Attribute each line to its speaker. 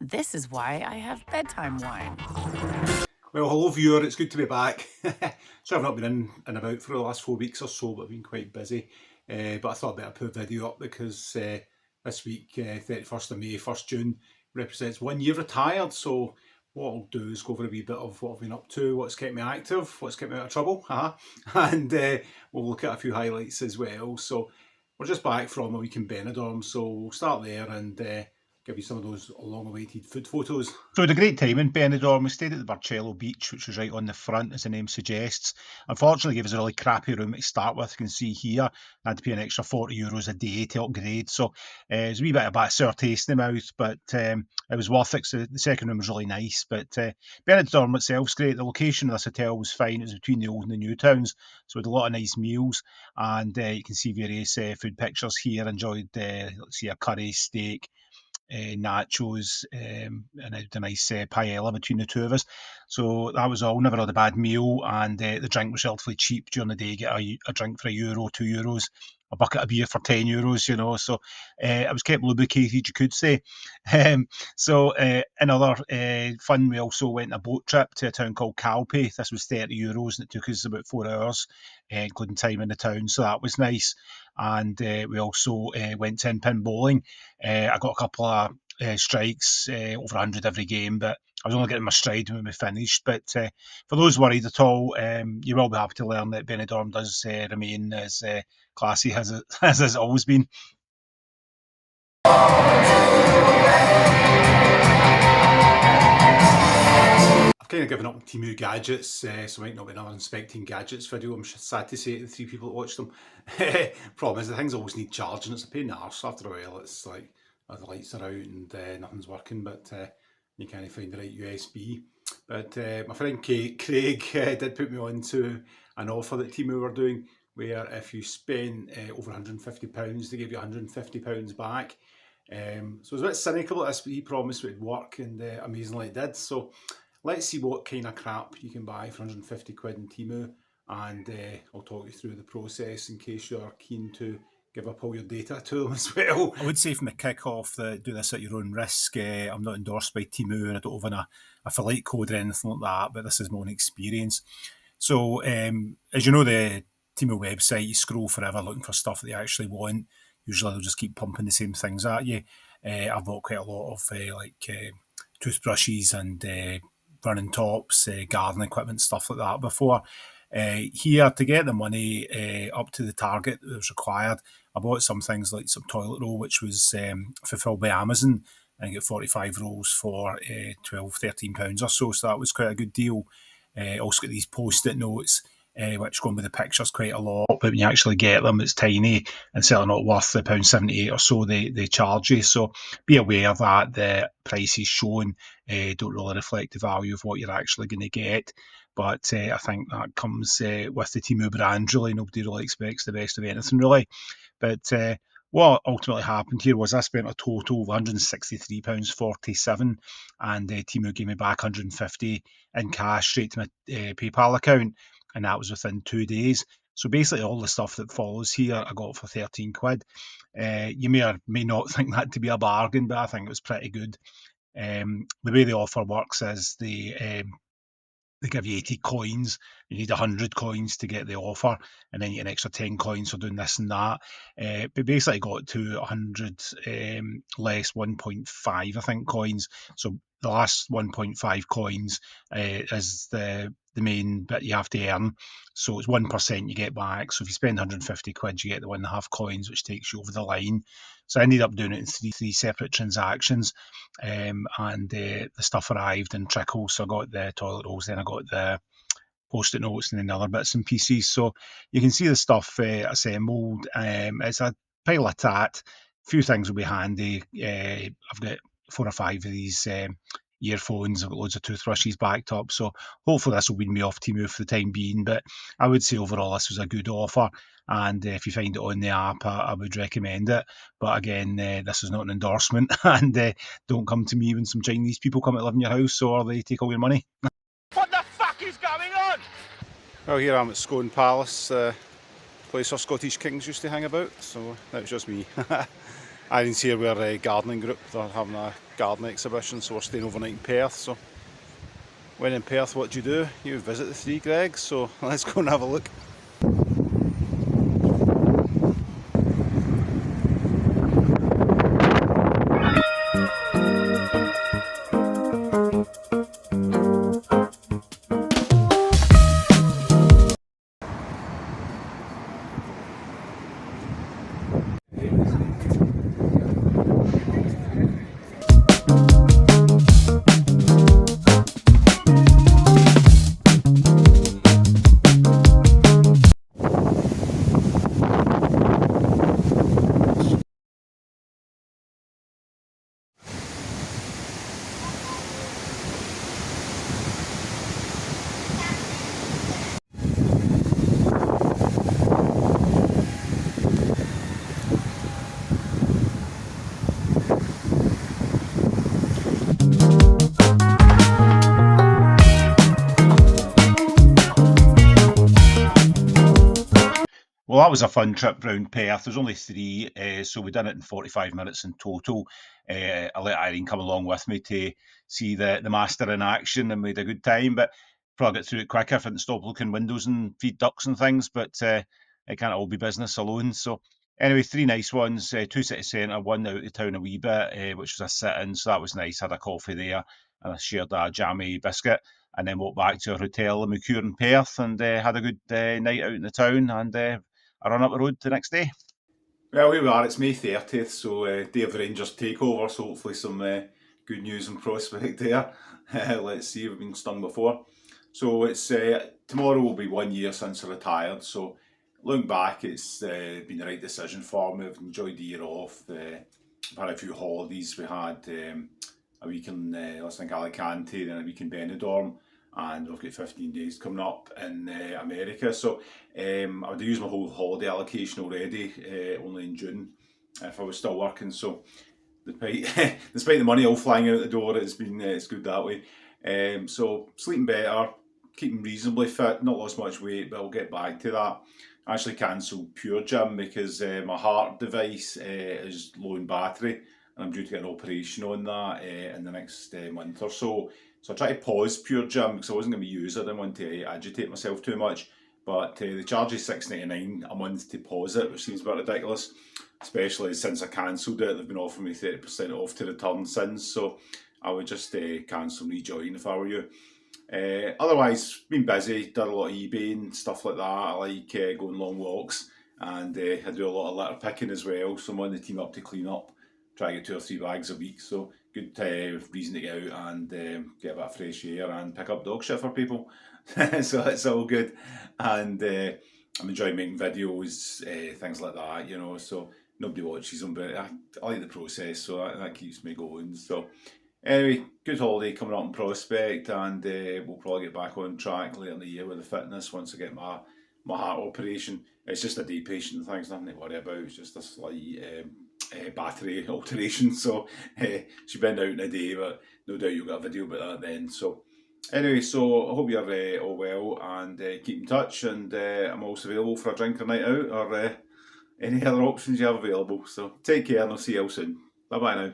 Speaker 1: This is why I have bedtime wine.
Speaker 2: Well, hello viewer, it's good to be back. So I've not been in and about for the last 4 weeks or so, but I've been quite busy. But I thought I'd better put a video up because this week, 31st of May, 1st June, represents 1 year retired. So what I'll do is go over a wee bit of what I've been up to, what's kept me active, what's kept me out of trouble, and we'll look at a few highlights as well. So we're just back from a week in Benidorm, so we'll start there and give you some of those long-awaited food photos.
Speaker 3: So we had a great time in Benidorm. We stayed at the Barcello beach, which was right on the front, as the name suggests. Unfortunately, it was a really crappy room to start with. You can see here, I had to pay an extra €40 a day to upgrade. So it was a wee bit of a sour taste in the mouth, but it was worth it. So the second room was really nice. But Benidorm itself's great. The location of this hotel was fine. It was between the old and the new towns. So we had a lot of nice meals. And you can see various food pictures here. Enjoyed, let's see, a curry, steak, nachos, and a nice paella between the two of us. So that was all. Never had a bad meal, and the drink was relatively cheap during the day. Get a drink for €1, €2, a bucket of beer for €10, you know. So I was kept lubricated, you could say. Another fun, we also went on a boat trip to a town called Calpe. This was €30, and it took us about 4 hours, including time in the town. So that was nice. And we also went 10-pin bowling. I got a couple of strikes, over 100 every game, but I was only getting my stride when we finished. But for those worried at all, you will be happy to learn that Benidorm does remain as classy as as it's always been.
Speaker 2: I've kind of given up Temu gadgets, so it might not be another inspecting gadgets video. I'm sad to say to the 3 people that watched them. Problem is, the things always need charging. It's a pain in the arse. After a while, it's like the lights are out and nothing's working, but you can't find the right USB. But my friend Craig did put me on to an offer that Temu were doing, where if you spend over £150, they give you £150 back. So I was a bit cynical at this, but he promised it would work, and amazingly it did. So let's see what kind of crap you can buy for 150 quid in Temu, and I'll talk you through the process in case you're keen to give up all your data to them as well.
Speaker 3: I would say from the kick-off that do this at your own risk. I'm not endorsed by Temu, and I don't have an affiliate code or anything like that, but this is my own experience. So, as you know, the Temu website, you scroll forever looking for stuff that you actually want. Usually they'll just keep pumping the same things at you. I've bought quite a lot of toothbrushes and running tops, garden equipment, stuff like that before. Here, to get the money up to the target that was required, I bought some things like some toilet roll, which was fulfilled by Amazon. I get 45 rolls for £12, £13 or so, so that was quite a good deal. Also got these post-it notes, which go in with the pictures quite a lot, but when you actually get them, it's tiny and certainly not worth the £1.78 or so they charge you. So be aware that the prices shown don't really reflect the value of what you're actually going to get. But I think that comes with the Temu brand, really. Nobody really expects the best of anything, really. But what ultimately happened here was I spent a total of £163.47, and Temu gave me back £150 in cash straight to my PayPal account, and that was within 2 days. So basically, all the stuff that follows here I got for 13 quid. You may or may not think that to be a bargain, but I think it was pretty good. The way the offer works is they give you 80 coins. You need 100 coins to get the offer, and then you get an extra 10 coins for doing this and that. But basically got to 100 less 1.5, I think, coins. So the last 1.5 coins is the main bit you have to earn. So it's 1% you get back. So if you spend 150 quid, you get the 1.5 coins, which takes you over the line. So I ended up doing it in three separate transactions, and the stuff arrived in trickles. So I got the toilet rolls, then I got the post-it notes, and then other bits and pieces. So you can see the stuff assembled. It's a pile of tat. A few things will be handy. I've got 4 or 5 of these earphones. I've got loads of toothbrushes backed up. So hopefully this will wean me off Temu for the time being. But I would say overall this was a good offer. And if you find it on the app, I would recommend it. But again, this is not an endorsement. And don't come to me when some Chinese people come to live in your house or they take all your money.
Speaker 4: What the fuck is going on?
Speaker 2: Well, here I'm at Scone Palace, place our Scottish kings used to hang about, so that was just me. Irene's here with our gardening group. They're having a gardening exhibition, so we're staying overnight in Perth. So when in Perth, what do? You visit the three Gregs, so let's go and have a look. Well, that was a fun trip round Perth. There's only three, so we done it in 45 minutes in total. I let Irene come along with me to see the master in action, and we had a good time. But probably get through it quicker if I didn't stop looking windows and feed ducks and things. But it can't all be business alone. So anyway, three nice ones. Two city centre, one out of town a wee bit, which was a sit-in. So that was nice. Had a coffee there, and I shared a jammy biscuit. And then walked back to our hotel in Macure in Perth, and had a good night out in the town, and I run up the road the next day. Well, here we are. It's May 30th, so day of the Rangers takeover. So hopefully some good news and prospect there. Let's see. We've been stung before. So it's tomorrow will be 1 year since I retired. So looking back, it's been the right decision for me. I've enjoyed the year off. I've had a few holidays. We had a week in Alicante, then a week in Benidorm, and we've got 15 days coming up in America. So I would use my whole holiday allocation already, only in June, if I was still working. So despite the money all flying out the door, it's good that way. So sleeping better, keeping reasonably fit, not lost much weight, but I'll get back to that. I actually cancelled Pure Gym because my heart device is low in battery, and I'm due to get an operation on that in the next month or so. So I tried to pause Pure Gym because I wasn't going to be using it. I didn't want to agitate myself too much. But the charge is $6.99 a month to pause it, which seems a bit ridiculous, especially since I cancelled it. They've been offering me 30% off to return since, so I would just cancel and rejoin if I were you. Otherwise, been busy, done a lot of eBay and stuff like that. I like going long walks, and I do a lot of litter picking as well, so I'm on the team up to clean up, try to get 2 or 3 bags a week, so good reason to get out and get a bit of fresh air and pick up dog shit for people. So it's all good, and I'm enjoying making videos, things like that, so nobody watches them, but I like the process, so that keeps me going. So anyway, good holiday coming up in prospect, and we'll probably get back on track later in the year with the fitness once I get my heart operation. It's just a day patient thing, it's nothing to worry about. It's just a slight battery alteration, so she's been out in a day, but no doubt you'll get a video about that then. So anyway, so I hope you're all well, and keep in touch, and I'm also available for a drink or night out, or any other options you have available. So take care, and I'll see you all soon. Bye bye now.